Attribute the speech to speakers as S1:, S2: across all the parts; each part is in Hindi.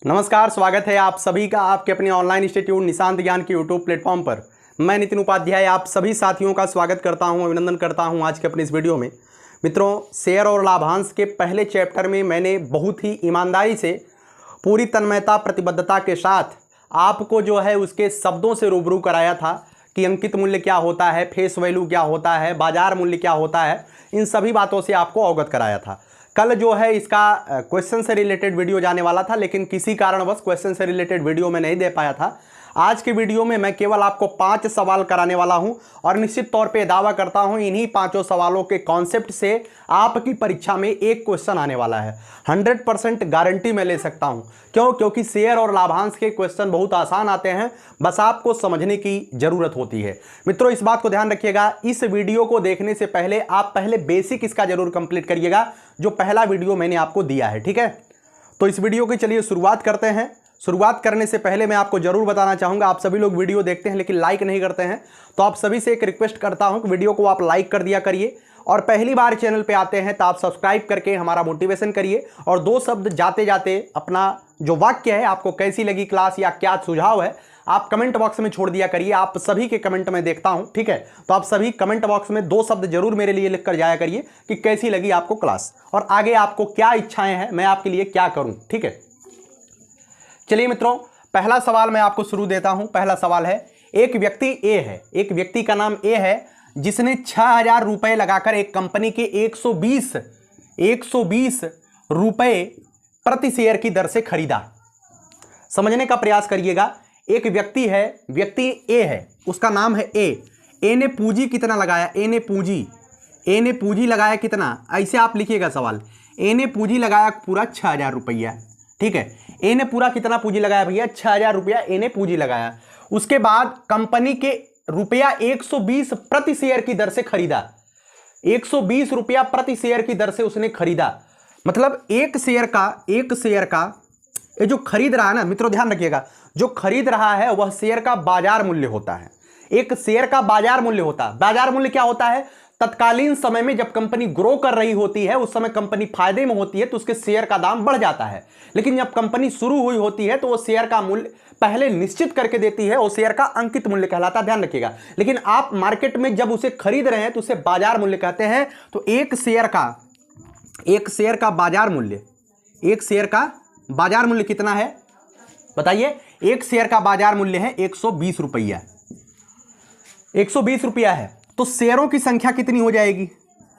S1: नमस्कार, स्वागत है आप सभी का आपके अपने ऑनलाइन इंस्टीट्यूट निशांत ज्ञान के यूट्यूब प्लेटफॉर्म पर। मैं नितिन उपाध्याय आप सभी साथियों का स्वागत करता हूं, अभिनंदन करता हूं आज के अपने इस वीडियो में। मित्रों, शेयर और लाभांश के पहले चैप्टर में मैंने बहुत ही ईमानदारी से, पूरी तन्मयता, प्रतिबद्धता के साथ आपको जो है उसके शब्दों से रूबरू कराया था कि अंकित मूल्य क्या होता है, फेस वैल्यू क्या होता है, बाजार मूल्य क्या होता है, इन सभी बातों से आपको अवगत कराया था। कल जो है इसका क्वेश्चन से रिलेटेड वीडियो जाने वाला था, लेकिन किसी कारणवश क्वेश्चन से रिलेटेड वीडियो में नहीं दे पाया था। आज के वीडियो में मैं केवल आपको 5 सवाल कराने वाला हूं और निश्चित तौर पे दावा करता हूं इन्हीं 5 सवालों के कॉन्सेप्ट से आपकी परीक्षा में एक क्वेश्चन आने वाला है। 100% गारंटी मैं ले सकता हूं। क्योंकि शेयर और लाभांश के क्वेश्चन बहुत आसान आते हैं, बस आपको समझने की जरूरत होती है। मित्रों, इस बात को ध्यान रखिएगा, इस वीडियो को देखने से पहले आप पहले बेसिक इसका जरूर कंप्लीट करिएगा, जो पहला वीडियो मैंने आपको दिया है। ठीक है, तो इस वीडियो की चलिए शुरुआत करते हैं। शुरुआत करने से पहले मैं आपको जरूर बताना चाहूंगा, आप सभी लोग वीडियो देखते हैं लेकिन लाइक नहीं करते हैं, तो आप सभी से एक रिक्वेस्ट करता हूं कि वीडियो को आप लाइक कर दिया करिए, और पहली बार चैनल पे आते हैं तो आप सब्सक्राइब करके हमारा मोटिवेशन करिए। और 2 शब्द जाते जाते अपना जो वाक्य है, आपको कैसी लगी क्लास या क्या सुझाव है, आप कमेंट बॉक्स में छोड़ दिया करिए। आप सभी के कमेंट में देखता हूं, ठीक है, तो आप सभी कमेंट बॉक्स में 2 शब्द जरूर मेरे लिए लिख कर जाया करिए कि कैसी लगी आपको क्लास और आगे आपको क्या इच्छाएं हैं, मैं आपके लिए क्या करूं। ठीक है, चलिए मित्रों, पहला सवाल मैं आपको शुरू देता हूं। पहला सवाल है, एक व्यक्ति ए है, एक व्यक्ति का नाम ए है, जिसने 6000 रुपए लगाकर एक कंपनी के 120 रुपए प्रति शेयर की दर से खरीदा। समझने का प्रयास करिएगा। एक व्यक्ति है, व्यक्ति ए है, उसका नाम है ए। ए ने पूंजी कितना लगाया? ए ने पूंजी लगाया कितना? ऐसे आप लिखिएगा सवाल। ए ने पूंजी लगाया पूरा 6000 रुपया। ठीक है, ए ने पूरा कितना पूंजी लगाया भैया? 6000 रुपया ए ने पूंजी लगाया। उसके बाद कंपनी के रुपया 120 प्रति शेयर की दर से खरीदा। 120 रुपया प्रति शेयर की दर से उसने खरीदा। मतलब एक शेयर का ये जो खरीद रहा है ना मित्रों, ध्यान रखिएगा, जो खरीद रहा है वह शेयर का बाजार मूल्य होता है। एक शेयर का बाजार मूल्य होता है। बाजार मूल्य क्या होता है? तत्कालीन समय में जब कंपनी ग्रो कर रही होती है, उस समय कंपनी फायदे में होती है तो उसके शेयर का दाम बढ़ जाता है। लेकिन जब कंपनी शुरू हुई होती है तो वो शेयर का मूल्य पहले निश्चित करके देती है, वो शेयर का अंकित मूल्य कहलाता है, ध्यान रखिएगा। लेकिन आप मार्केट में जब उसे खरीद रहे हैं तो उसे बाजार मूल्य कहते हैं। तो एक शेयर का बाजार मूल्य कितना है बताइए? एक शेयर का बाजार मूल्य है 120 रुपया। 120 रुपया है तो शेयरों की संख्या कितनी हो जाएगी?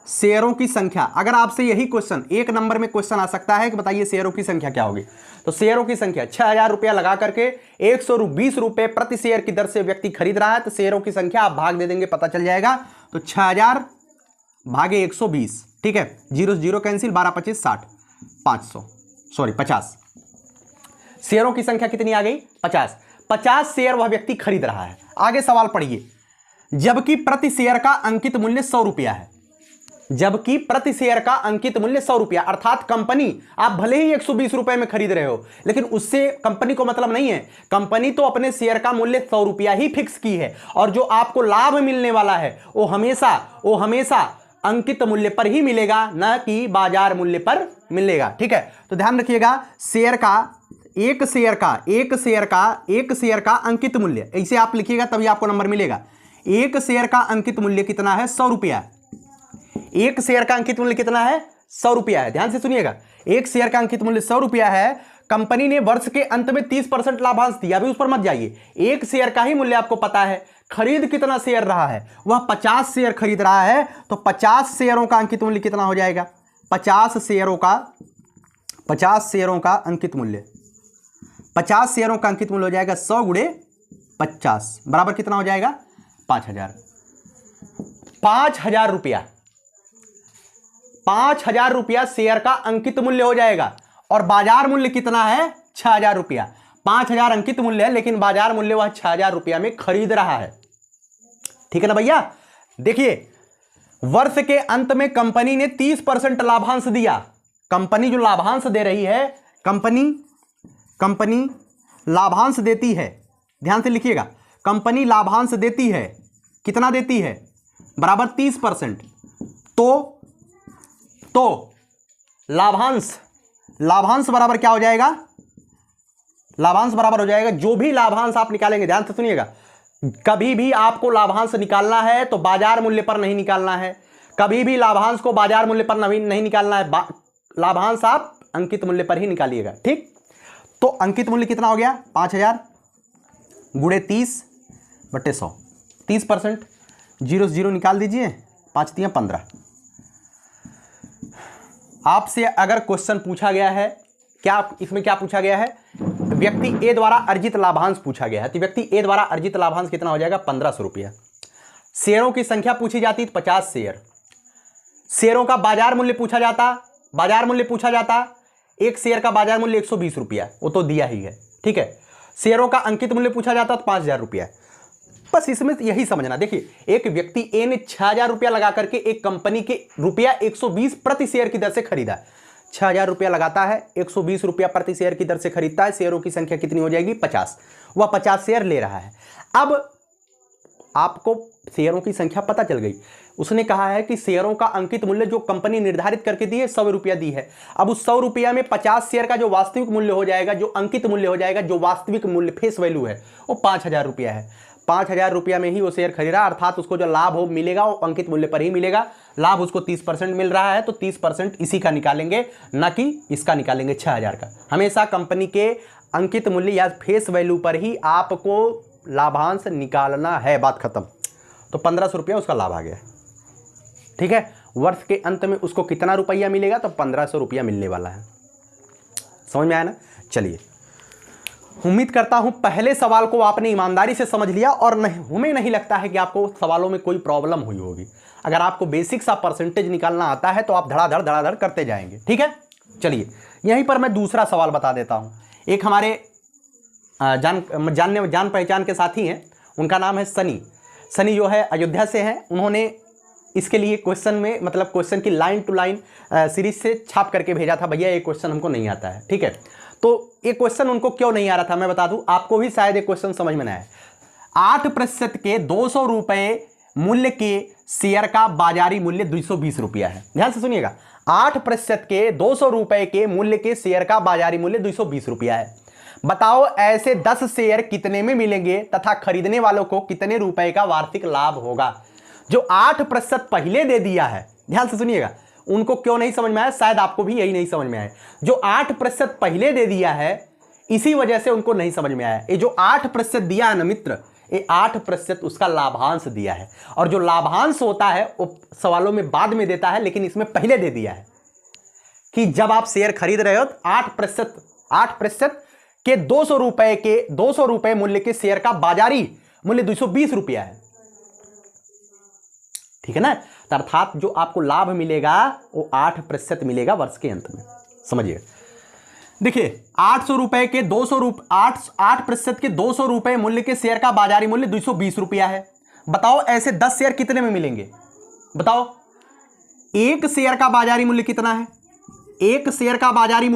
S1: शेयरों की संख्या, अगर आपसे यही क्वेश्चन 1 नंबर में क्वेश्चन आ सकता है कि बताइए शेयरों की संख्या क्या होगी, तो शेयरों की संख्या 6000 रुपया लगा करके 120 रुपए प्रति शेयर की दर से व्यक्ति खरीद रहा है, तो शेयरों की संख्या आप भाग दे देंगे, पता चल जाएगा। तो 6000 भागे 120, ठीक है, 0 0 कैंसिल, 12 25 60, 50 शेयरों की संख्या कितनी आ गई? 50 शेयर वह व्यक्ति खरीद रहा है। आगे सवाल पढ़िए। जबकि प्रति शेयर का अंकित मूल्य 100 रुपया है। जबकि प्रति शेयर का अंकित मूल्य 100 रुपया, अर्थात कंपनी आप भले ही 120 रुपए में खरीद रहे हो, लेकिन उससे कंपनी को मतलब नहीं है। कंपनी तो अपने शेयर का मूल्य 100 रुपया ही फिक्स की है, और जो आपको लाभ मिलने वाला है वो हमेशा अंकित मूल्य पर ही मिलेगा, न कि बाजार मूल्य पर मिलेगा। ठीक है, तो ध्यान रखिएगा, एक शेयर का अंकित मूल्य ऐसे आप लिखिएगा तभी आपको नंबर मिलेगा। एक शेयर का अंकित मूल्य कितना है? 100 रुपया। एक शेयर का अंकित मूल्य कितना है? 100 रुपया है। ध्यान से सुनिएगा, एक शेयर का अंकित मूल्य 100 रुपया है। कंपनी ने वर्ष के अंत में 30% लाभांश दिया, अभी उस पर मत जाइए। एक शेयर का ही मूल्य आपको पता है। खरीद कितना शेयर रहा है? वह 50 शेयर खरीद रहा है, तो 50 शेयरों का अंकित मूल्य कितना हो जाएगा? 50 शेयरों का अंकित मूल्य, 50 शेयरों का अंकित मूल्य हो जाएगा 100 गुणे 50 बराबर कितना हो जाएगा? 5000। 5000 रुपया, 5000 रुपया शेयर का अंकित मूल्य हो जाएगा। और बाजार मूल्य कितना है? 6000 रुपया। 5000 अंकित मूल्य है, लेकिन बाजार मूल्य वह 6000 रुपया में खरीद रहा है। ठीक है ना भैया? देखिए, वर्ष के अंत में कंपनी ने 30% लाभांश दिया। कंपनी जो लाभांश दे रही है, कंपनी लाभांश देती है, ध्यान से लिखिएगा, कंपनी लाभांश देती है। कितना देती है? बराबर 30%। तो लाभांश बराबर क्या हो जाएगा? लाभांश बराबर हो जाएगा, जो भी लाभांश आप निकालेंगे, ध्यान से सुनिएगा, कभी भी आपको लाभांश निकालना है तो बाजार मूल्य पर नहीं निकालना है, कभी भी लाभांश को बाजार मूल्य पर नहीं निकालना है, लाभांश आप अंकित मूल्य पर ही निकालिएगा। ठीक, तो अंकित मूल्य कितना हो गया, 5000 गुणे 30/100, 30%, 0 से 0 निकाल दीजिए, 5 × 15। आपसे अगर क्वेश्चन पूछा गया है, क्या इसमें क्या पूछा गया है, व्यक्ति ए द्वारा अर्जित लाभांश पूछा गया है, तो व्यक्ति ए द्वारा अर्जित लाभांश कितना हो जाएगा, 1500 रुपया। शेयरों की संख्या पूछी जाती तो 50 शेयर। शेयरों का बाजार मूल्य पूछा जाता, बाजार मूल्य पूछा जाता, एक शेयर का बाजार मूल्य 120 रुपया, वो तो दिया ही है। ठीक है, शेयरों का अंकित मूल्य पूछा जाता तो 5000 रुपया। बस इसमें यही समझना, देखिए एक व्यक्ति ए ने 6000 रुपया लगा करके एक कंपनी के रुपया 120 प्रति शेयर की दर से खरीदा। 6000 रुपया लगाता है, 120 रुपया प्रति शेयर की दर से खरीदता है, शेयरों की संख्या कितनी हो जाएगी, 50। वह 50 शेयर ले रहा है। अब आपको शेयरों की संख्या पता चल गई, उसने कहा है कि शेयरों का अंकित मूल्य जो कंपनी निर्धारित करके दी है 100 रुपया दी है। अब उस 100 रुपया में 50 शेयर का जो वास्तविक मूल्य हो जाएगा, जो अंकित मूल्य हो जाएगा, जो वास्तविक मूल्य फेस वैल्यू है, वो 5000 रुपया है। 5000 रुपया में ही वो शेयर खरीदा, अर्थात उसको जो लाभ हो मिलेगा वो अंकित मूल्य पर ही मिलेगा। लाभ उसको 30% मिल रहा है, तो 30% इसी का निकालेंगे, ना कि इसका निकालेंगे 6000 का। हमेशा कंपनी के अंकित मूल्य या फेस वैल्यू पर ही आपको लाभांश निकालना है, बात खत्म। तो 1500 रुपया उसका लाभ आ गया। ठीक है, वर्ष के अंत में उसको कितना रुपया मिलेगा, तो 1500 रुपया मिलने वाला है। समझ में आया ना। चलिए, उम्मीद करता हूं पहले सवाल को आपने ईमानदारी से समझ लिया, और हमें नहीं लगता है कि आपको सवालों में कोई प्रॉब्लम हुई होगी। अगर आपको बेसिक सा परसेंटेज निकालना आता है तो आप धड़ाधड़ करते जाएंगे। ठीक है, चलिए यहीं पर मैं दूसरा सवाल बता देता हूं। एक हमारे जान पहचान के साथी हैं, उनका नाम है सनी। सनी जो है अयोध्या से हैं। उन्होंने इसके लिए क्वेश्चन में, मतलब क्वेश्चन की लाइन टू लाइन सीरीज से छाप करके भेजा था, भैया ये क्वेश्चन हमको नहीं आता है। ठीक है, तो ये क्वेश्चन उनको क्यों नहीं आ रहा था मैं बता दूं, आपको भी शायद ये क्वेश्चन समझ में ना आए। 8% के 200 रुपए मूल्य के शेयर का बाजारी मूल्य 220 रुपया है। ध्यान से सुनिएगा, 8% के 200 रुपए के मूल्य के शेयर का बाजारी मूल्य 220 रुपया है। बताओ ऐसे 10 शेयर कितने में मिलेंगे तथा खरीदने वालों को कितने रुपए का वार्षिक लाभ होगा। जो 8% पहले दे दिया है, ध्यान से सुनिएगा, उनको क्यों नहीं समझ में आया, शायद आपको भी यही नहीं समझ में आया। जो 8% पहले दे दिया है, इसी वजह से उनको नहीं समझ में आया। ये जो 8% दिया है ना मित्र, ये 8% उसका लाभांश दिया है, और जो लाभांश होता है वो सवालों में बाद में देता है, लेकिन इसमें पहले दे दिया है कि जब आप शेयर खरीद रहे हो 8% के 200 रुपए मूल्य के शेयर का बाजारी मूल्य 220 रुपया है। ठीक है ना, अर्थात जो आपको लाभ मिलेगा वो 8% मिलेगा वर्ष के अंत में। समझिए, देखिए 800 रुपए के 8% के 200 रुपए मूल्य के शेयर का बाजारी मूल्य 220 रुपया है। बताओ ऐसे 10 शेयर कितने में मिलेंगे। बताओ, एक शेयर का बाजारी मूल्य कितना है, एक शेयर का बाजारी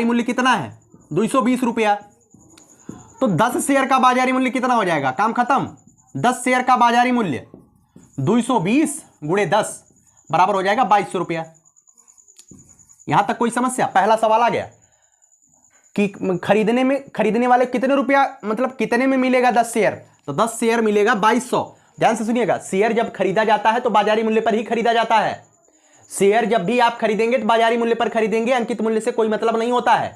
S1: मूल्य कितना है, 220 रुपया। तो 10 शेयर का बाजारी मूल्य कितना हो जाएगा, काम खत्म। 10 शेयर का बाजारी मूल्य 220 गुणे 10 बराबर हो जाएगा 2200 रुपया। यहां तक कोई समस्या। पहला सवाल आ गया कि खरीदने वाले कितने रुपया, मतलब कितने में मिलेगा 10 शेयर, तो 10 शेयर मिलेगा 2200। ध्यान से सुनिएगा, शेयर जब खरीदा जाता है तो बाजारी मूल्य पर ही खरीदा जाता है। शेयर जब भी आप खरीदेंगे तो बाजारी मूल्य पर खरीदेंगे, अंकित मूल्य से कोई मतलब नहीं होता है।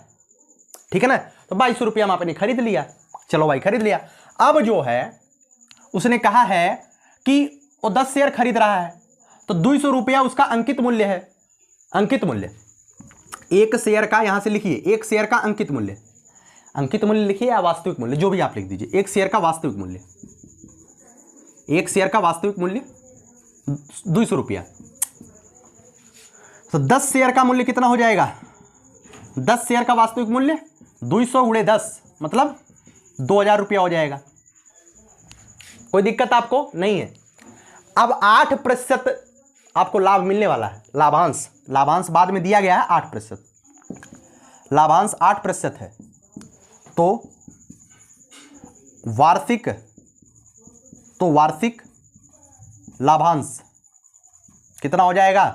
S1: ठीक है ना, तो 2200 रुपया में आपने खरीद लिया। चलो भाई, खरीद लिया। अब जो है उसने कहा है कि वो 10 शेयर खरीद रहा है, तो 200 रुपया उसका अंकित मूल्य है। अंकित मूल्य एक शेयर का, यहां से लिखिए, एक शेयर का अंकित मूल्य लिखिए या वास्तविक मूल्य, जो भी आप लिख दीजिए। एक शेयर का वास्तविक मूल्य, एक शेयर का वास्तविक मूल्य 200 रुपया। तो 10 शेयर का मूल्य कितना हो जाएगा, 10 शेयर का वास्तविक मूल्य 200 गुणे 10 मतलब 2000 रुपया हो जाएगा। कोई दिक्कत आपको नहीं है। अब 8% आपको लाभ मिलने वाला है, लाभांश बाद में दिया गया है 8%, लाभांश 8% है। तो वार्षिक लाभांश कितना हो जाएगा,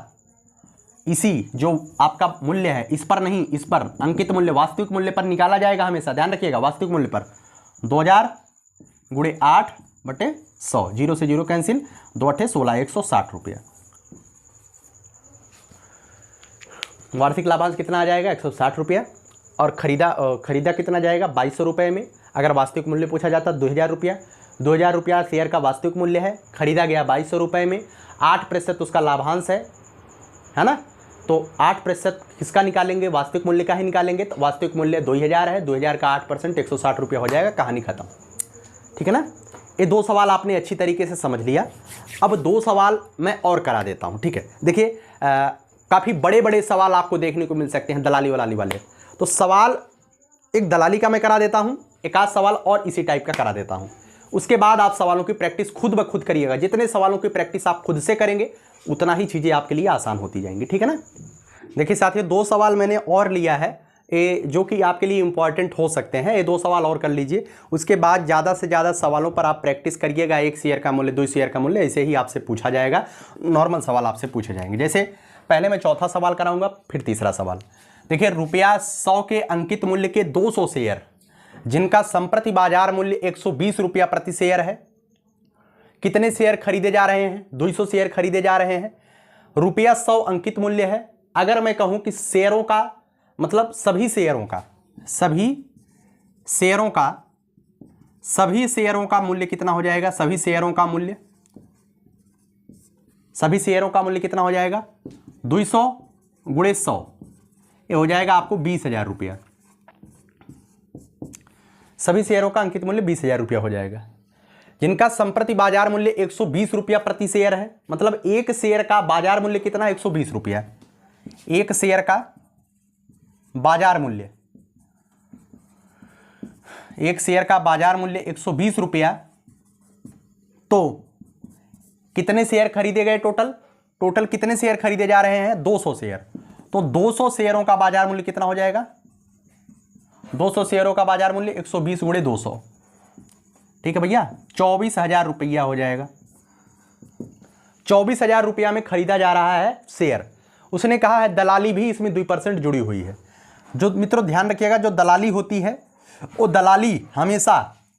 S1: इसी जो आपका मूल्य है इस पर नहीं, इस पर अंकित मूल्य वास्तविक मूल्य पर निकाला जाएगा हमेशा, ध्यान रखिएगा। वास्तविक मूल्य पर 2000 गुणे 8/100, 0 से 0 कैंसिल, 2 8 16, 160 रुपया। वार्षिक लाभांश कितना आ जाएगा? 160 रुपया। और खरीदा कितना जाएगा? 2200 रुपये में। अगर वास्तविक मूल्य पूछा जाता 2000 रुपया, 2000 रुपया शेयर का वास्तविक मूल्य है, खरीदा गया 2200 रुपये में, 8% उसका लाभांश है ना। तो 8% किसका निकालेंगे? वास्तविक मूल्य का ही निकालेंगे। तो वास्तविक मूल्य 2000 है, 2000 का 8% 160 रुपया हो जाएगा, कहानी खत्म। ठीक है ना। ये 2 सवाल आपने अच्छी तरीके से समझ लिया। अब 2 सवाल मैं और करा देता हूँ। ठीक है, देखिए काफ़ी बड़े बड़े सवाल आपको देखने को मिल सकते हैं दलाली वलाली वाले। तो सवाल एक दलाली का मैं करा देता हूँ, एक आध सवाल और इसी टाइप का करा देता हूँ। उसके बाद आप सवालों की प्रैक्टिस खुद ब खुद करिएगा। जितने सवालों की प्रैक्टिस आप खुद से करेंगे उतना ही चीज़ें आपके लिए आसान होती जाएंगी। ठीक है ना। देखिए साथियों, 2 सवाल मैंने और लिया है जो कि आपके लिए इंपॉर्टेंट हो सकते हैं। ये 2 सवाल और कर लीजिए। उसके बाद ज़्यादा से ज़्यादा सवालों पर आप प्रैक्टिस करिएगा। 1 शेयर का मूल्य, 2 शेयर का मूल्य, ऐसे ही आपसे पूछा जाएगा। नॉर्मल सवाल आपसे पूछे जाएंगे। जैसे पहले मैं चौथा सवाल कराऊंगा, फिर तीसरा सवाल। देखिए ₹100 के अंकित मूल्य के 200 शेयर जिनका संप्रति बाजार मूल्य 120 रुपया प्रति शेयर है, कितने शेयर खरीदे जा रहे हैं? 200 शेयर खरीदे जा रहे हैं। ₹100 अंकित मूल्य है। अगर मैं कहूं कि शेयरों का मतलब सभी शेयरों का मूल्य कितना हो जाएगा? सभी शेयरों का मूल्य कितना हो जाएगा? 200 गुणे 100, ये हो जाएगा आपको 20,000 रुपया। सभी शेयरों का अंकित मूल्य 20,000 रुपया हो जाएगा। जिनका संप्रति बाजार मूल्य 120 रुपया प्रति शेयर है, मतलब एक शेयर का बाजार मूल्य कितना? 120 रुपया। एक शेयर का बाजार मूल्य, एक शेयर का बाजार मूल्य 120 रुपया। तो कितने शेयर खरीदे गए? टोटल कितने शेयर खरीदे जा रहे हैं? 200 शेयर। तो 200 शेयरों का बाजार मूल्य कितना हो जाएगा? 200 शेयरों का बाजार मूल्य 120 गुणे 200, ठीक है भैया, 24,000 रुपया हो जाएगा। 24,000 रुपया में खरीदा जा रहा है शेयर। उसने कहा है दलाली भी इसमें 2% जुड़ी हुई है। जो मित्रों ध्यान रखिएगा, जो दलाली होती है वो दलाली हमेशा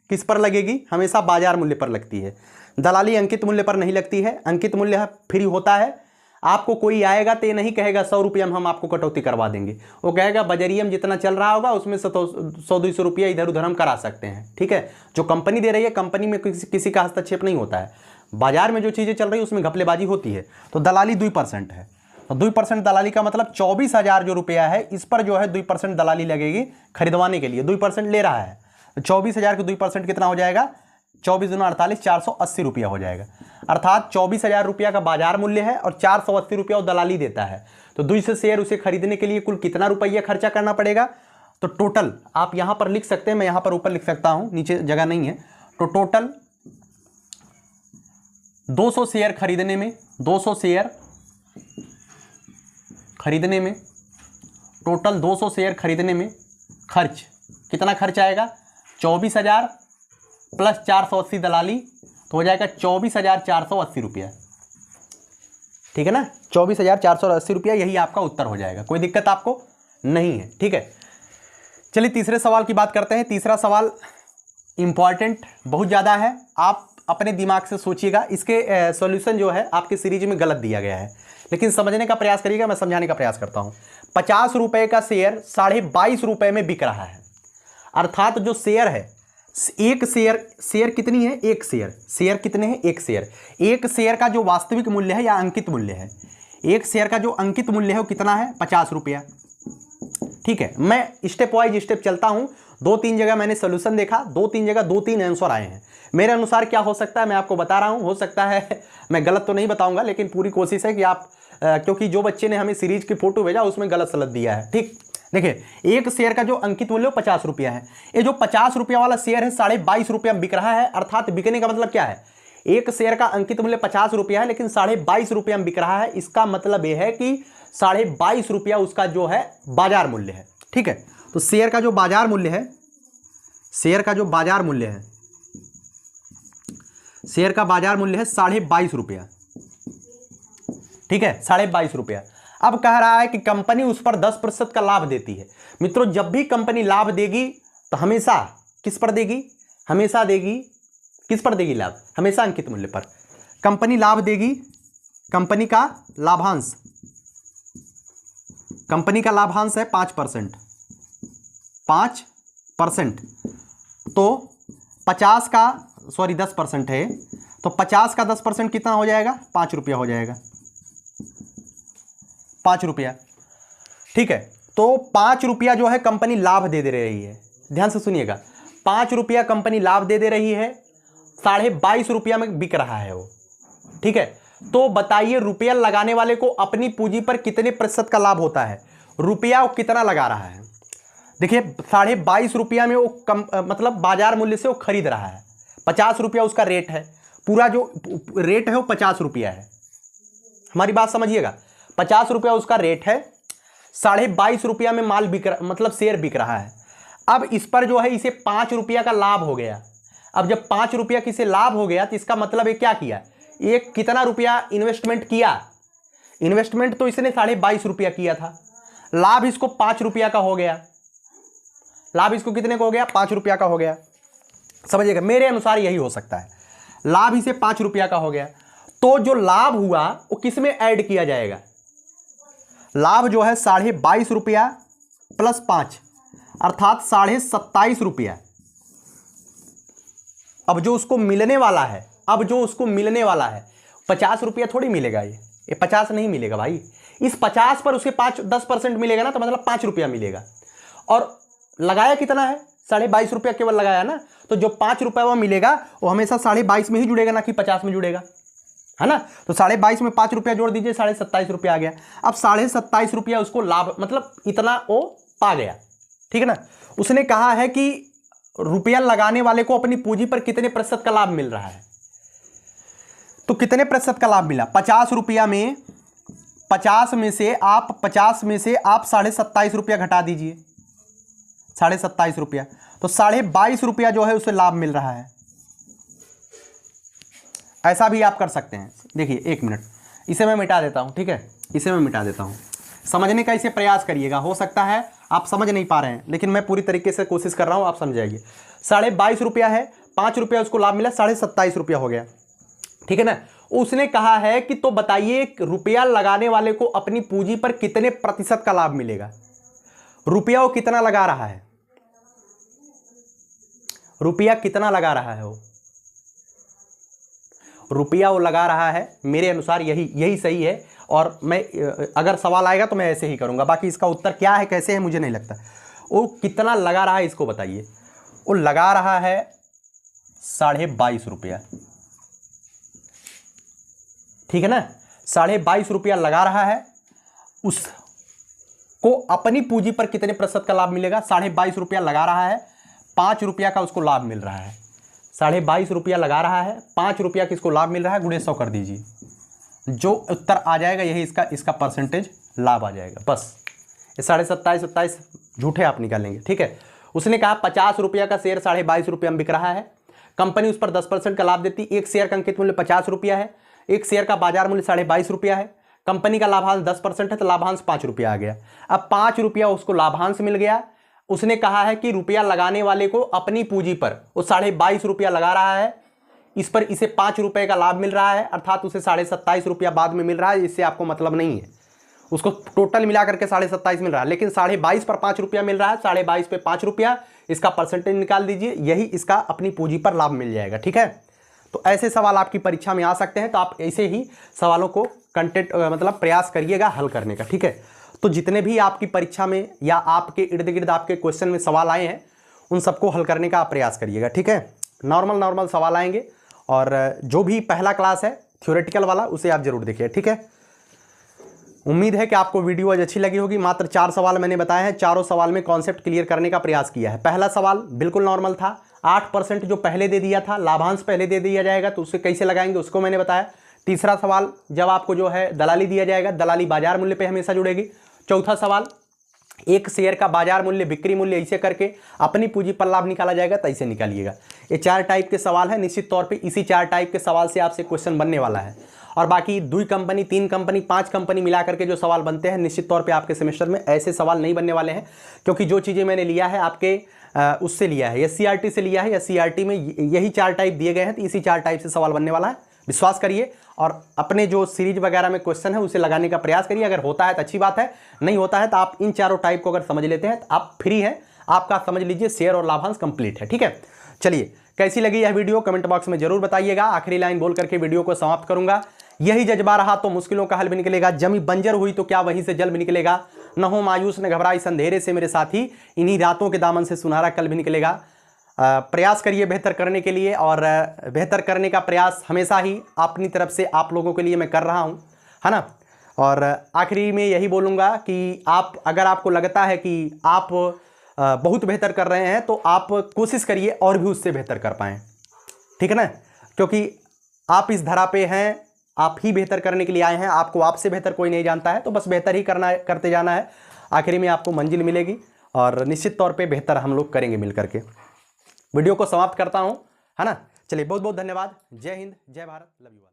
S1: किस पर लगेगी? हमेशा बाजार मूल्य पर लगती है। दलाली अंकित मूल्य पर नहीं लगती है। अंकित मूल्य फ्री होता है। आपको कोई आएगा तो ये नहीं कहेगा 100 रुपया में हम आपको कटौती करवा देंगे। वो कहेगा बाजारिया में जितना चल रहा होगा उसमें 100-200 रुपया इधर उधर हम करा सकते हैं। ठीक है, जो कंपनी दे रही है, कंपनी में किसी का हस्तक्षेप नहीं होता है। बाजार में जो चीज़ें चल रही है उसमें घपलेबाजी होती है। तो दलाली 2% है। तो 2% दलाली का मतलब 24,000 जो रुपया है इस पर जो है 2% दलाली लगेगी खरीदवाने के लिए। 2% ले रहा है तो 24,000 के 2% कितना हो जाएगा? 24 दूना 48, 480 रुपया हो जाएगा। अर्थात 24,000 रुपया का बाजार मूल्य है और 480 रुपया वो दलाली देता है। तो 200 शेयर उसे खरीदने के लिए कुल कितना रुपया खर्चा करना पड़ेगा? तो टोटल आप यहां पर लिख सकते हैं, मैं यहां पर ऊपर लिख सकता हूं, नीचे जगह नहीं है। तो टोटल 200 शेयर खरीदने में, 200 शेयर खरीदने में, टोटल 200 शेयर खरीदने में खर्च कितना खर्च आएगा? 24,000 प्लस 480 दलाली, तो हो जाएगा 24,480 रुपया। ठीक है ना, 24,480 रुपया, यही आपका उत्तर हो जाएगा। कोई दिक्कत आपको नहीं है। ठीक है, चलिए तीसरे सवाल की बात करते हैं। तीसरा सवाल इंपॉर्टेंट बहुत ज़्यादा है, आप अपने दिमाग से सोचिएगा। इसके सॉल्यूशन जो है आपके सीरीज में गलत दिया गया है, लेकिन समझने का प्रयास करिएगा, मैं समझाने का प्रयास करता हूँ। 50 रुपये का शेयर 22.5 रुपये में बिक रहा है। अर्थात जो शेयर है, एक शेयर कितनी है? एक शेयर कितने हैं? एक शेयर का जो वास्तविक मूल्य है या अंकित मूल्य है, एक शेयर का जो अंकित मूल्य है वो कितना है? 50 रुपया। ठीक है, मैं स्टेप वाइज स्टेप चलता हूं। 2-3 जगह मैंने सोल्यूशन देखा, 2-3 जगह 2-3 आंसर आए हैं। मेरे अनुसार क्या हो सकता है मैं आपको बता रहा हूं। हो सकता है मैं गलत तो नहीं बताऊंगा, लेकिन पूरी कोशिश है कि आप क्योंकि जो बच्चे ने हमें सीरीज की फोटो भेजा उसमें गलत सलत दिया है। ठीक, देखिए एक शेयर का जो अंकित मूल्य 50 रुपया है। ये जो 50 रुपया वाला शेयर है 22.5 रुपया में बिक रहा है। अर्थात बिकने का मतलब क्या है? एक शेयर का अंकित मूल्य 50 रुपया है लेकिन 22.5 रुपया में बिक रहा है। इसका मतलब यह है कि 22.5 रुपया उसका जो है बाजार मूल्य है। ठीक है, तो शेयर का जो बाजार मूल्य है, शेयर का बाजार मूल्य है 22.5 रुपया। ठीक है, 22.5 रुपया। अब कह रहा है कि कंपनी उस पर 10% का लाभ देती है। मित्रों, जब भी कंपनी लाभ देगी तो हमेशा किस पर देगी? हमेशा देगी किस पर देगी लाभ? हमेशा अंकित मूल्य पर। कंपनी लाभ देगी, कंपनी का लाभांश, कंपनी का लाभांश है 5%, 5%। तो 10% है, तो 50 का 10% कितना हो जाएगा? 5 रुपया हो जाएगा, 5 रुपया। ठीक है, तो 5 रुपया जो है कंपनी लाभ दे रही है। ध्यान से सुनिएगा, 5 रुपया कंपनी लाभ दे रही है, 22.5 रुपया में बिक रहा है वो। ठीक है, तो बताइए रुपया लगाने वाले को अपनी पूंजी पर कितने प्रतिशत का लाभ होता है? रुपया वो कितना लगा रहा है? देखिए 22.5 रुपया में वो मतलब बाजार मूल्य से वो खरीद रहा है। 50 रुपया उसका रेट है, पूरा जो रेट है वो 50 रुपया है। हमारी बात समझिएगा, 50 रुपया उसका रेट है, 22.5 रुपया में माल बिक मतलब शेयर बिक रहा है। अब इस पर जो है इसे 5 रुपया का लाभ हो गया। अब जब 5 रुपया किसे लाभ हो गया तो इसका मतलब ये क्या किया? एक कितना रुपया इन्वेस्टमेंट किया? इन्वेस्टमेंट तो इसने 22.5 रुपया किया था, लाभ इसको 5 रुपया का हो गया। लाभ इसको कितने का हो गया? 5 रुपया का हो गया। समझिएगा, मेरे अनुसार यही हो सकता है, लाभ इसे 5 रुपया का हो गया। तो जो लाभ हुआ वो किस में ऐड किया जाएगा? लाभ जो है 22.5 रुपया प्लस 5 अर्थात 27.5 रुपया। अब जो उसको मिलने वाला है, 50 रुपया थोड़ी मिलेगा, ये 50 नहीं मिलेगा भाई। इस 50 पर उसे 10% मिलेगा ना, तो मतलब 5 रुपया मिलेगा। और लगाया कितना है? 22.5 रुपया केवल लगाया ना, तो जो 5 रुपया वो मिलेगा वो हमेशा 22.5 में ही जुड़ेगा, ना कि 50 में जुड़ेगा, है ना। तो 22.5 में 5 रुपया जोड़ दीजिए, 27.5 रुपया आ गया। अब 27.5 रुपया उसको लाभ मतलब इतना वो पा गया। ठीक है ना। उसने कहा है कि रुपया लगाने वाले को अपनी पूंजी पर कितने प्रतिशत का लाभ मिल रहा है? तो कितने प्रतिशत का लाभ मिला? 50 रुपया में 50 में से आप 27.5 रुपया घटा दीजिए, 27.5 रुपया, तो 22.5 रुपया जो है उसे लाभ मिल रहा है। ऐसा भी आप कर सकते हैं। देखिए 1 मिनट, इसे मैं मिटा देता हूं। ठीक है, इसे मैं मिटा देता हूं। समझने का इसे प्रयास करिएगा, हो सकता है आप समझ नहीं पा रहे हैं, लेकिन मैं पूरी तरीके से कोशिश कर रहा हूं, आप समझ जाइए। 22.5 रुपया है, 5 रुपया उसको लाभ मिला, 27.5 रुपया हो गया। ठीक है ना। उसने कहा है कि तो बताइए रुपया लगाने वाले को अपनी पूंजी पर कितने प्रतिशत का लाभ मिलेगा? रुपया वो कितना लगा रहा है? रुपया कितना लगा रहा है? वो रुपया वो लगा रहा है, मेरे अनुसार यही सही है। और मैं अगर सवाल आएगा तो मैं ऐसे ही करूंगा, बाकी इसका उत्तर क्या है कैसे है मुझे नहीं लगता। वो कितना लगा रहा है इसको बताइए। वो लगा रहा है 22.5 रुपया। ठीक है ना, 22.5 रुपया लगा रहा है। उसको अपनी पूंजी पर कितने प्रतिशत का लाभ मिलेगा? 22.5 रुपया लगा रहा है, 5 रुपया का उसको लाभ मिल रहा है। 22.5 रुपया लगा रहा है, 5 रुपया किसको लाभ मिल रहा है? गुणे 100 कर दीजिए, जो उत्तर आ जाएगा यही इसका परसेंटेज लाभ आ जाएगा। बस ये 27.5 झूठे आप निकालेंगे। ठीक है। उसने कहा 50 रुपया का शेयर 22.5 रुपया में बिक रहा है, कंपनी उस पर 10% का लाभ देती। एक शेयर का अंकित मूल्य 50 रुपया है, एक शेयर का बाजार मूल्य 22.5 रुपया है, कंपनी का लाभांश 10% है, तो लाभांश 5 रुपया आ गया। अब 5 रुपया उसको लाभांश मिल गया। उसने कहा है कि रुपया लगाने वाले को अपनी पूंजी पर वो 22.5 रुपया लगा रहा है, इस पर इसे 5 रुपए का लाभ मिल रहा है, अर्थात उसे 27.5 रुपया बाद में मिल रहा है। इससे आपको मतलब नहीं है, उसको टोटल मिला करके 27.5 मिल रहा है, लेकिन 22.5 पर 5 रुपया मिल रहा है, 22.5 पे 5 रुपया, इसका परसेंटेज निकाल दीजिए, यही इसका अपनी पूंजी पर लाभ मिल जाएगा। ठीक है। तो ऐसे सवाल आपकी परीक्षा में आ सकते हैं, तो आप ऐसे ही सवालों को कंटेंट मतलब प्रयास करिएगा हल करने का। ठीक है। तो जितने भी आपकी परीक्षा में या आपके इर्द गिर्द आपके क्वेश्चन में सवाल आए हैं, उन सबको हल करने का आप प्रयास करिएगा। ठीक है। नॉर्मल सवाल आएंगे, और जो भी पहला क्लास है थ्योरेटिकल वाला उसे आप जरूर देखिए। ठीक है। उम्मीद है कि आपको वीडियो आज अच्छी लगी होगी। मात्र 4 सवाल मैंने बताए हैं, चारों सवाल में कॉन्सेप्ट क्लियर करने का प्रयास किया है। पहला सवाल बिल्कुल नॉर्मल था, 8% जो पहले दे दिया था, लाभांश पहले दे दिया जाएगा तो उसे कैसे लगाएंगे उसको मैंने बताया। तीसरा सवाल, जब आपको जो है दलाली दिया जाएगा, दलाली बाजार मूल्य पे हमेशा जुड़ेगी। चौथा सवाल, एक शेयर का बाजार मूल्य बिक्री मूल्य ऐसे करके अपनी पूंजी पर लाभ निकाला जाएगा, तो ऐसे निकालिएगा। ये 4 टाइप के सवाल हैं, निश्चित तौर पे इसी 4 टाइप के सवाल से आपसे क्वेश्चन बनने वाला है। और बाकी 2 कंपनी 3 कंपनी 5 कंपनी मिला करके जो सवाल बनते हैं, निश्चित तौर पे आपके सेमेस्टर में ऐसे सवाल नहीं बनने वाले हैं, क्योंकि जो चीज़ें मैंने लिया है आपके उससे लिया है, SCERT से लिया है। SCERT में यही 4 टाइप दिए गए हैं, तो इसी 4 टाइप से सवाल बनने वाला है, विश्वास करिए। और अपने जो सीरीज वगैरह में क्वेश्चन है उसे लगाने का प्रयास करिए। अगर होता है तो अच्छी बात है, नहीं होता है तो आप इन चारों टाइप को अगर समझ लेते हैं तो आप फ्री हैं, आपका समझ लीजिए शेयर और लाभांश कंप्लीट है। ठीक है, चलिए कैसी लगी यह वीडियो कमेंट बॉक्स में जरूर बताइएगा। आखिरी लाइन बोल करके वीडियो को समाप्त करूंगा। यही जज्बा रहा तो मुश्किलों का हल भी निकलेगा, जमी बंजर हुई तो क्या वहीं से जल भी निकलेगा। न हो मायूस न घबराई अंधेरे से मेरे साथी, इन्हीं रातों के दामन से सुनहरा कल भी निकलेगा। प्रयास करिए बेहतर करने के लिए, और बेहतर करने का प्रयास हमेशा ही अपनी तरफ से आप लोगों के लिए मैं कर रहा हूं, है ना। और आखिरी में यही बोलूँगा कि आप, अगर आपको लगता है कि आप बहुत बेहतर कर रहे हैं, तो आप कोशिश करिए और भी उससे बेहतर कर पाएँ, ठीक है ना। क्योंकि आप इस धरा पे हैं, आप ही बेहतर करने के लिए आए हैं, आपको आपसे बेहतर कोई नहीं जानता है, तो बस बेहतर ही करना है, करते जाना है। आखिरी में आपको मंजिल मिलेगी और निश्चित तौर पे बेहतर हम लोग करेंगे मिल करके। वीडियो को समाप्त करता हूं, है ना। चलिए बहुत बहुत धन्यवाद। जय हिंद, जय भारत, लव यू ऑल।